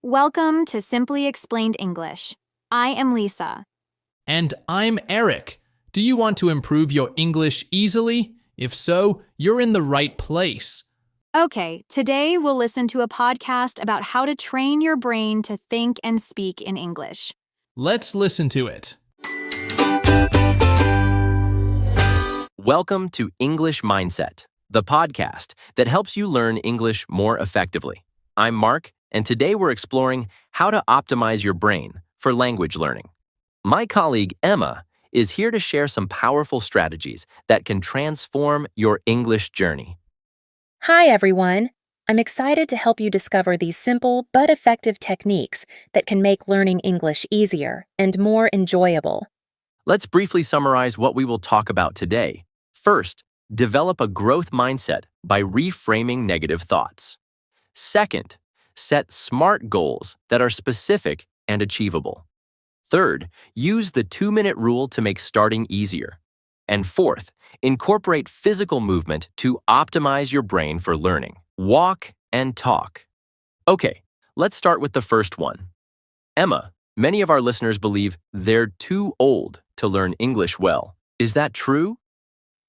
Welcome to Simply Explained English. I am Lisa. And I'm Eric. Do you want to improve your English easily? If so, you're in the right place. Okay, today we'll listen to a podcast about how to train your brain to think and speak in English. Let's listen to it. Welcome to English Mindset, the podcast that helps you learn English more effectively. I'm Mark, and today we're exploring how to optimize your brain for language learning. My colleague Emma is here to share some powerful strategies that can transform your English journey. Hi, everyone. I'm excited to help you discover these simple but effective techniques that can make learning English easier and more enjoyable. Let's briefly summarize what we will talk about today. First, develop a growth mindset by reframing negative thoughts. Second, set SMART goals that are specific and achievable. Third, use the 2-minute rule to make starting easier. And fourth, incorporate physical movement to optimize your brain for learning. Walk and talk. Okay, let's start with the first one. Emma, many of our listeners believe they're too old to Learn English well. Is that true?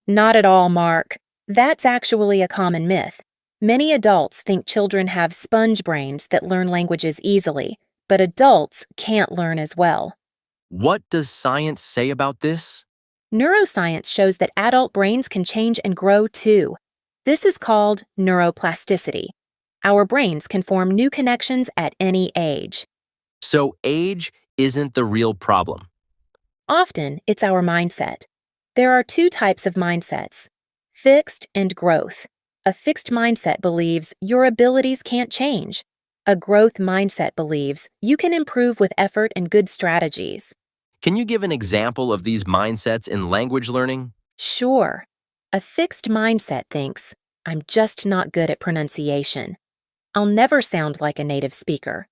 Not at all, Mark. That's actually a common myth. Many adults think children have sponge brains that learn languages easily, but adults can't learn as well. What does science say about this? Neuroscience shows that adult brains can change and grow too. This is called neuroplasticity. Our brains can form new connections at any age. So age isn't the real problem. Often, it's our mindset. There are two types of mindsets: fixed and growth. A fixed mindset believes your abilities can't change. A growth mindset believes you can improve with effort and good strategies. Can you give an example of these mindsets in language learning? Sure. A fixed mindset thinks, I'm just not good at pronunciation. I'll never sound like a native speaker.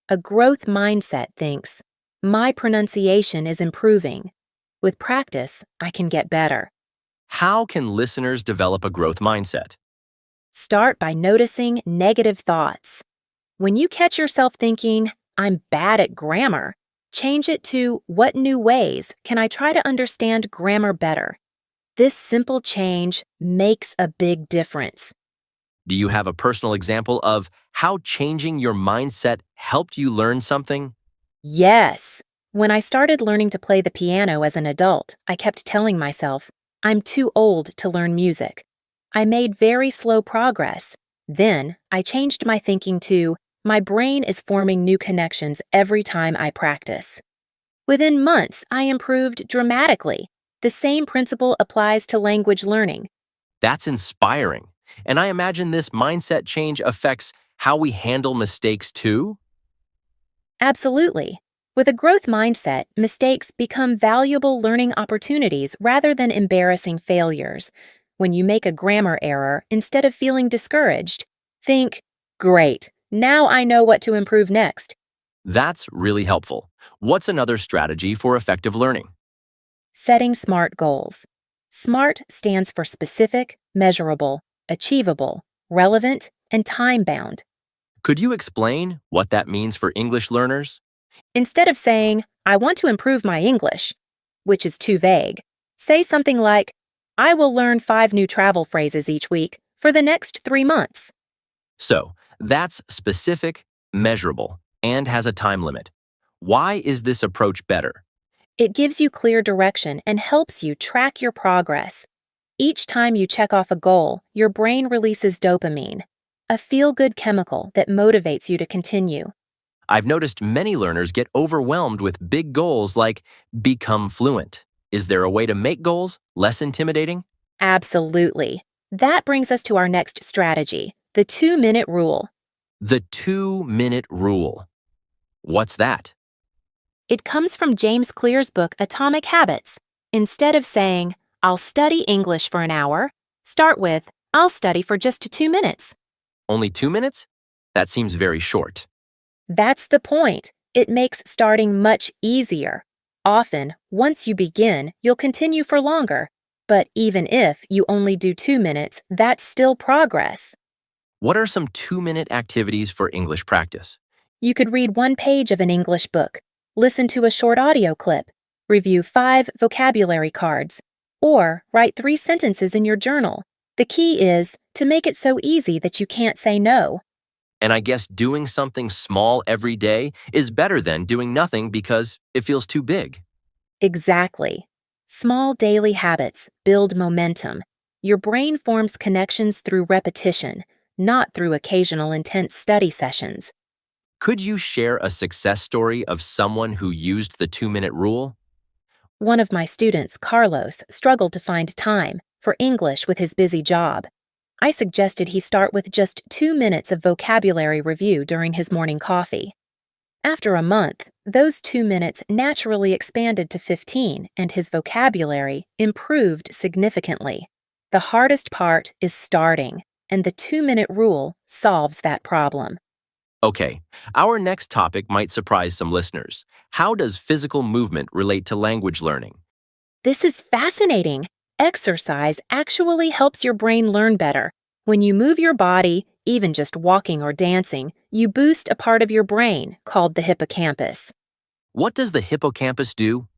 A growth mindset thinks, my pronunciation is improving. With practice, I can get better. How can listeners develop a growth mindset? Start by noticing negative thoughts. When you catch yourself thinking, I'm bad at grammar, change it to, what new ways can I try to understand grammar better? This simple change makes a big difference. Do you have a personal example of how changing your mindset helped you learn something? Yes. When I started learning to play the piano as an adult, I kept telling myself, I'm too old to learn music. I made very slow progress. Then, I changed my thinking to, my brain is forming new connections every time I practice. Within months, I improved dramatically. The same principle applies to language learning. That's inspiring. And I imagine this mindset change affects how we handle mistakes too? Absolutely. With a growth mindset, mistakes become valuable learning opportunities rather than embarrassing failures. When you make a grammar error, instead of feeling discouraged, think, great, now I know what to improve next. That's really helpful. What's another strategy for effective learning? Setting SMART goals. SMART stands for specific, measurable, achievable, relevant, and time-bound. Could you explain what that means for English learners? Instead of saying, I want to improve my English, which is too vague, say something like, I will learn 5 new travel phrases each week for the next 3 months. So, that's specific, measurable, and has a time limit. Why is this approach better? It gives you clear direction and helps you track your progress. Each time you check off a goal, your brain releases dopamine, a feel-good chemical that motivates you to continue. I've noticed many learners get overwhelmed with big goals like become fluent. Is there a way to make goals less intimidating? Absolutely. That brings us to our next strategy, the 2-minute rule. The 2-minute rule. What's that? It comes from James Clear's book, Atomic Habits. Instead of saying, I'll study English for an hour, start with, I'll study for just 2 minutes. Only 2 minutes? That seems very short. That's the point. It makes starting much easier. Often, once you begin, you'll continue for longer. But even if you only do 2 minutes, that's still progress. What are some 2-minute activities for English practice? You could read one page of an English book, listen to a short audio clip, review 5 vocabulary cards, or write 3 sentences in your journal. The key is to make it so easy that you can't say no. And I guess doing something small every day is better than doing nothing because it feels too big. Exactly. Small daily habits build momentum. Your brain forms connections through repetition, not through occasional intense study sessions. Could you share a success story of someone who used the 2-minute rule? One of my students, Carlos, struggled to find time for English with his busy job. I suggested he start with just 2 minutes of vocabulary review during his morning coffee. After a month, those 2 minutes naturally expanded to 15 and his vocabulary improved significantly. The hardest part is starting, and the 2-minute rule solves that problem. Okay, our next topic might surprise some listeners. How does physical movement relate to language learning? This is fascinating. Exercise actually helps your brain learn better. When you move your body, even just walking or dancing, you boost a part of your brain called the hippocampus. What does the hippocampus do?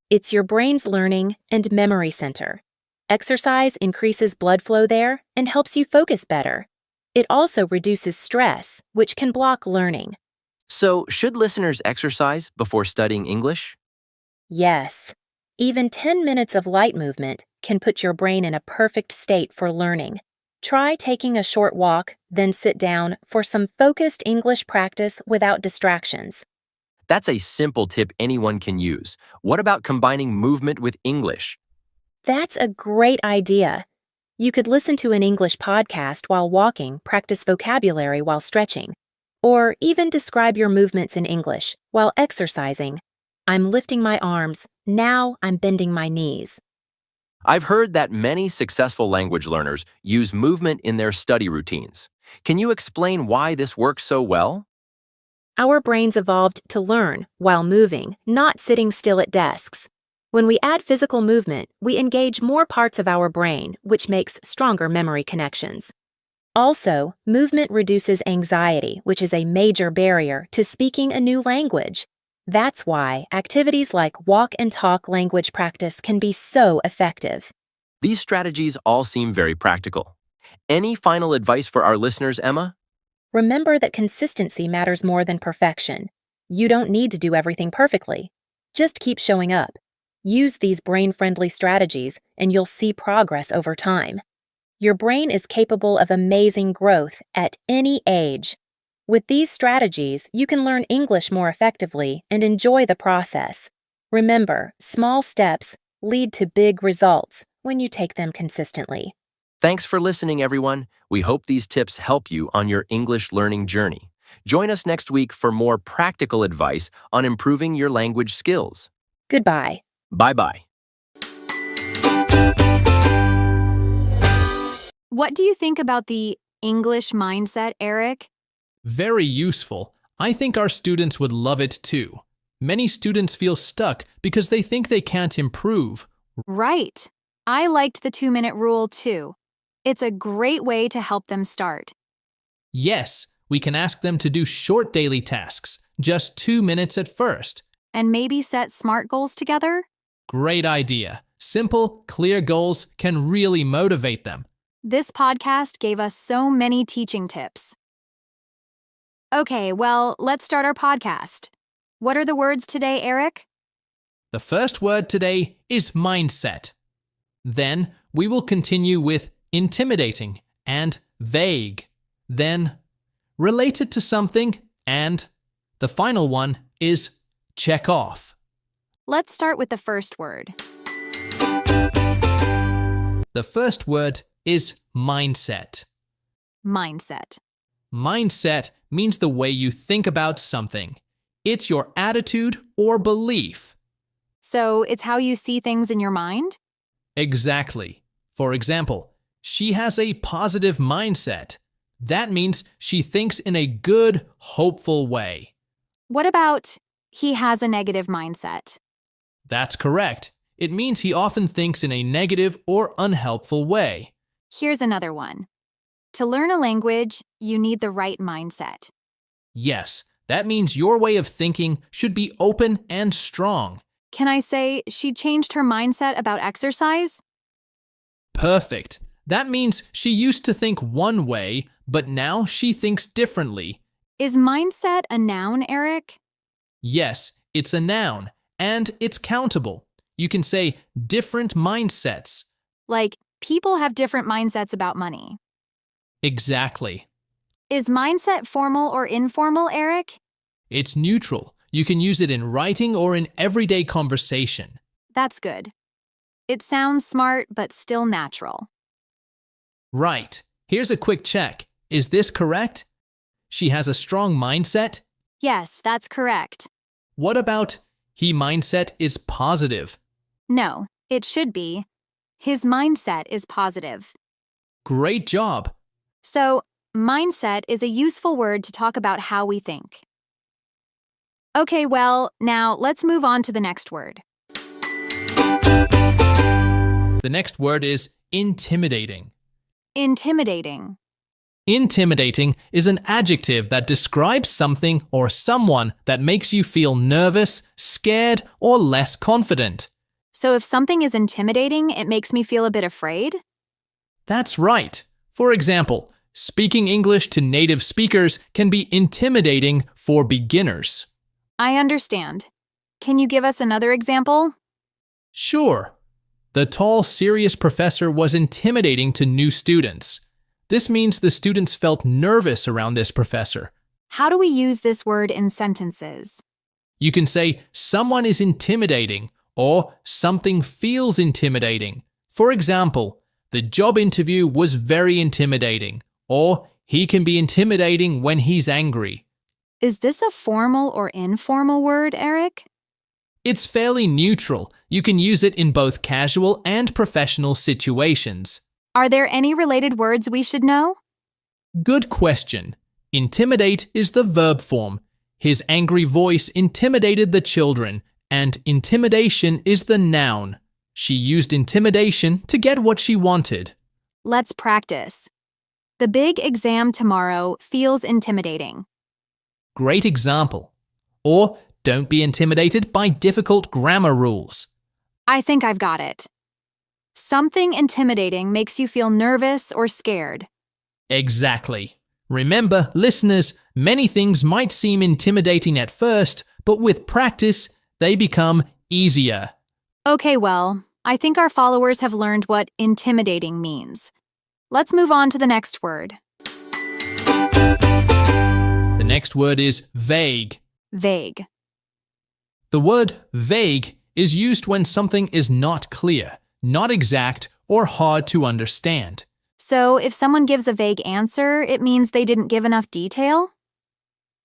It's your brain's learning and memory center. Exercise increases blood flow there and helps you focus better. It also reduces stress, which can block learning. So, should listeners exercise before studying English? Yes, even 10 minutes of light movement can put your brain in a perfect state for learning. Try taking a short walk, then sit down for some focused English practice without distractions. That's a simple tip anyone can use. What about combining movement with English? That's a great idea. You could listen to an English podcast while walking, practice vocabulary while stretching, or even describe your movements in English while exercising. I'm lifting my arms, now I'm bending my knees. I've heard that many successful language learners use movement in their study routines. Can you explain why this works so well? Our brains evolved to learn while moving, not sitting still at desks. When we add physical movement, we engage more parts of our brain, which makes stronger memory connections. Also, movement reduces anxiety, which is a major barrier to speaking a new language. That's why activities like walk and talk language practice can be so effective. These strategies all seem very practical. Any final advice for our listeners, Emma? Remember that consistency matters more than perfection. You don't need to do everything perfectly. Just keep showing up. Use these brain-friendly strategies and you'll see progress over time. Your brain is capable of amazing growth at any age. With these strategies, you can learn English more effectively and enjoy the process. Remember, small steps lead to big results when you take them consistently. Thanks for listening, everyone. We hope these tips help you on your English learning journey. Join us next week for more practical advice on improving your language skills. Goodbye. Bye-bye. What do you think about the English mindset, Eric? Very useful. I think our students would love it too. Many students feel stuck because they think they can't improve. Right. I liked the 2-minute rule too. It's a great way to help them start. Yes, we can ask them to do short daily tasks, just 2 minutes at first. And maybe set SMART goals together? Great idea. Simple, clear goals can really motivate them. This podcast gave us so many teaching tips. Okay, well, let's start our podcast. What are the words today, Eric? The first word today is mindset. Then we will continue with intimidating and vague. Then related to something, and the final one is check off. Let's start with the first word. The first word is mindset. Mindset. Mindset means the way you think about something. It's your attitude or belief. So it's how you see things in your mind? Exactly. For example, she has a positive mindset. That means she thinks in a good, hopeful way. What about he has a negative mindset? That's correct. It means he often thinks in a negative or unhelpful way. Here's another one. To learn a language, you need the right mindset. Yes, that means your way of thinking should be open and strong. Can I say she changed her mindset about exercise? Perfect. That means she used to think one way, but now she thinks differently. Is mindset a noun, Eric? Yes, it's a noun, and it's countable. You can say different mindsets. Like, people have different mindsets about money. Exactly. Is mindset formal or informal, Eric? It's neutral. You can use it in writing or in everyday conversation. That's good. It sounds smart, but still natural. Right. Here's a quick check. Is this correct? She has a strong mindset? Yes, that's correct. What about he mindset is positive? No, it should be. His mindset is positive. Great job. So, mindset is a useful word to talk about how we think. Okay, well, now let's move on to the next word. The next word is intimidating. Intimidating. Intimidating is an adjective that describes something or someone that makes you feel nervous, scared, or less confident. So if something is intimidating, it makes me feel a bit afraid? That's right. For example, speaking English to native speakers can be intimidating for beginners. I understand. Can you give us another example? Sure. The tall, serious professor was intimidating to new students. This means the students felt nervous around this professor. How do we use this word in sentences? You can say someone is intimidating or something feels intimidating. For example, the job interview was very intimidating, or he can be intimidating when he's angry. Is this a formal or informal word, Eric? It's fairly neutral. You can use it in both casual and professional situations. Are there any related words we should know? Good question. Intimidate is the verb form. His angry voice intimidated the children, and intimidation is the noun. She used intimidation to get what she wanted. Let's practice. The big exam tomorrow feels intimidating. Great example. Or don't be intimidated by difficult grammar rules. I think I've got it. Something intimidating makes you feel nervous or scared. Exactly. Remember, listeners, many things might seem intimidating at first, but with practice, they become easier. Okay, well, I think our followers have learned what intimidating means. Let's move on to the next word. The next word is vague. Vague. The word vague is used when something is not clear, not exact, or hard to understand. So if someone gives a vague answer, it means they didn't give enough detail?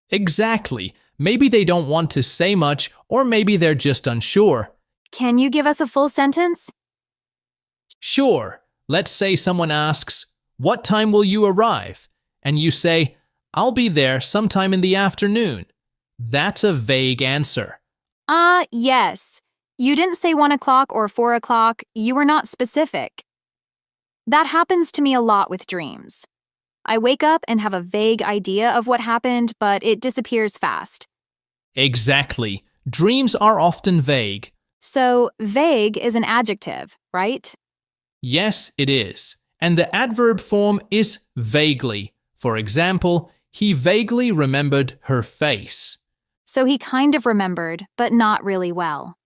Exactly. Maybe they don't want to say much, or maybe they're just unsure. Can you give us a full sentence? Sure. Let's say someone asks, "What time will you arrive?" And you say, "I'll be there sometime in the afternoon." That's a vague answer. Yes. You didn't say 1 o'clock or 4 o'clock. You were not specific. That happens to me a lot with dreams. I wake up and have a vague idea of what happened, but it disappears fast. Exactly. Dreams are often vague. So, vague is an adjective, right? Yes, it is. And the adverb form is vaguely. For example, he vaguely remembered her face. So he kind of remembered, but not really well.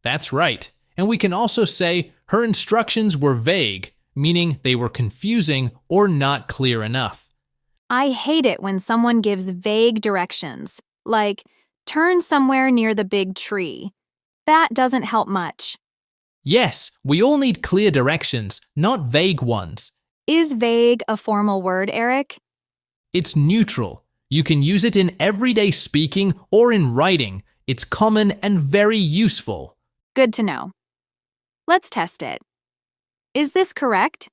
That's right. And we can also say her instructions were vague, meaning they were confusing or not clear enough. I hate it when someone gives vague directions, like, turn somewhere near the big tree. That doesn't help much. Yes, we all need clear directions, not vague ones. Is vague a formal word, Eric? It's neutral. You can use it in everyday speaking or in writing. It's common and very useful. Good to know. Let's test it. Is this correct?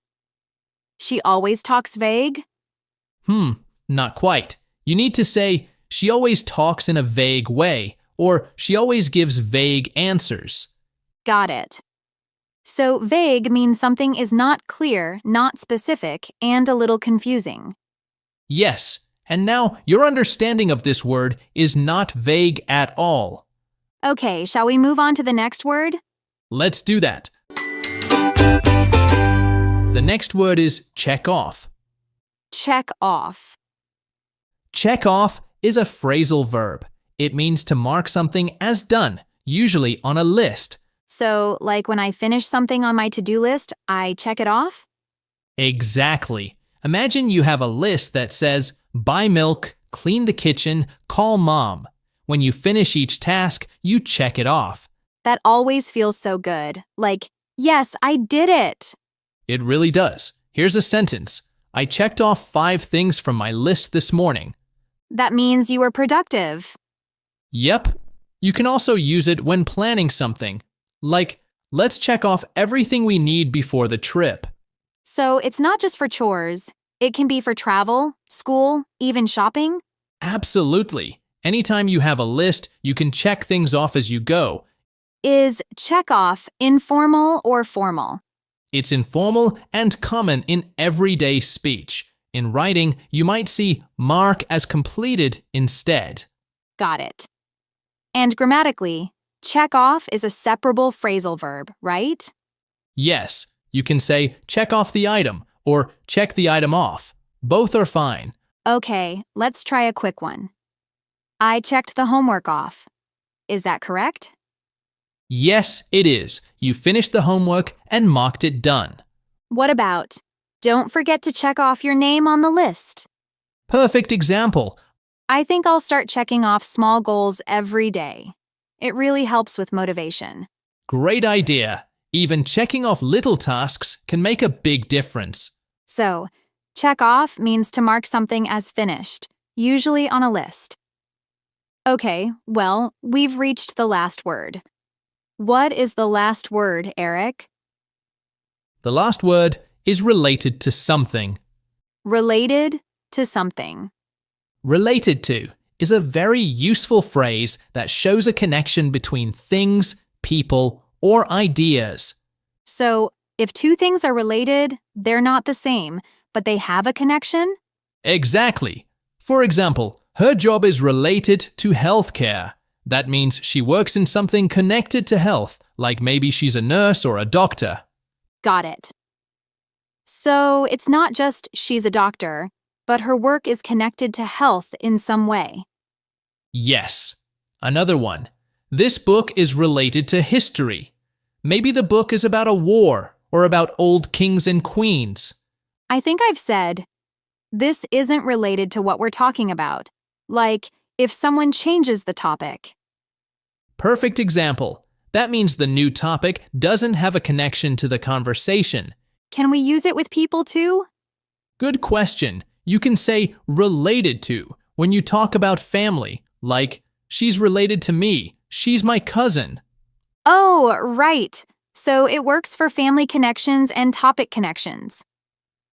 She always talks vague? Not quite. You need to say, she always talks in a vague way, or she always gives vague answers. Got it. So vague means something is not clear, not specific, and a little confusing. Yes, And now your understanding of this word is not vague at all. Okay, shall we move on to the next word? Let's do that. The next word is check off. Check off. Check off is a phrasal verb. It means to mark something as done, usually on a list. So, like when I finish something on my to-do list, I check it off? Exactly. Imagine you have a list that says, buy milk, clean the kitchen, call mom. When you finish each task, you check it off. That always feels so good. Like, yes, I did it. It really does. Here's a sentence. I checked off 5 things from my list this morning. That means you were productive. Yep. You can also use it when planning something. Like, let's check off everything we need before the trip. So it's not just for chores. It can be for travel, school, even shopping. Absolutely. Anytime you have a list, you can check things off as you go. Is check off informal or formal? It's informal and common in everyday speech. In writing, you might see mark as completed instead. Got it. And grammatically, check off is a separable phrasal verb, right? Yes, you can say check off the item or check the item off. Both are fine. Okay, let's try a quick one. I checked the homework off. Is that correct? Yes, it is. You finished the homework and marked it done. What about, don't forget to check off your name on the list? Perfect example. I think I'll start checking off small goals every day. It really helps with motivation. Great idea. Even checking off little tasks can make a big difference. So, check off means to mark something as finished, usually on a list. Okay, well, we've reached the last word. What is the last word, Eric? The last word is related to something. Related to something. Related to is a very useful phrase that shows a connection between things, people, or ideas. So, if two things are related, they're not the same, but they have a connection? Exactly. For example, her job is related to healthcare. That means she works in something connected to health, like maybe she's a nurse or a doctor. Got it. So, it's not just she's a doctor, but her work is connected to health in some way. Yes. Another one. This book is related to history. Maybe the book is about a war or about old kings and queens. I think I've said, this isn't related to what we're talking about. Like, if someone changes the topic. Perfect example. That means the new topic doesn't have a connection to the conversation. Can we use it with people too? Good question. You can say related to when you talk about family, like, she's related to me, she's my cousin. Oh, right. So it works for family connections and topic connections.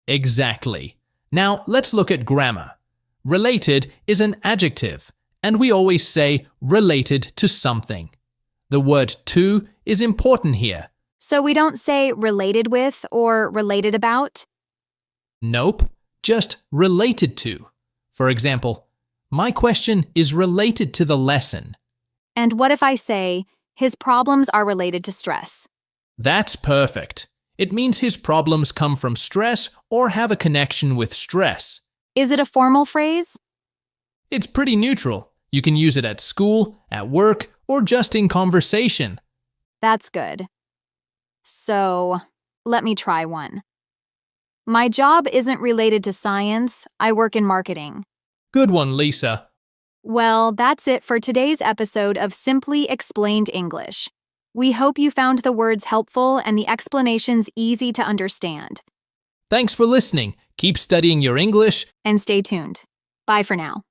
Exactly. Now let's look at grammar. Related is an adjective, and we always say related to something. The word to is important here. So we don't say related with or related about? Nope, just related to. For example, my question is related to the lesson. And what if I say, his problems are related to stress? That's perfect. It means his problems come from stress or have a connection with stress. Is it a formal phrase? It's pretty neutral. You can use it at school, at work, or just in conversation. That's good. So, let me try one. My job isn't related to science. I work in marketing. Good one, Lisa. Well, that's it for today's episode of Simply Explained English. We hope you found the words helpful and the explanations easy to understand. Thanks for listening. Keep studying your English And stay tuned. Bye for now.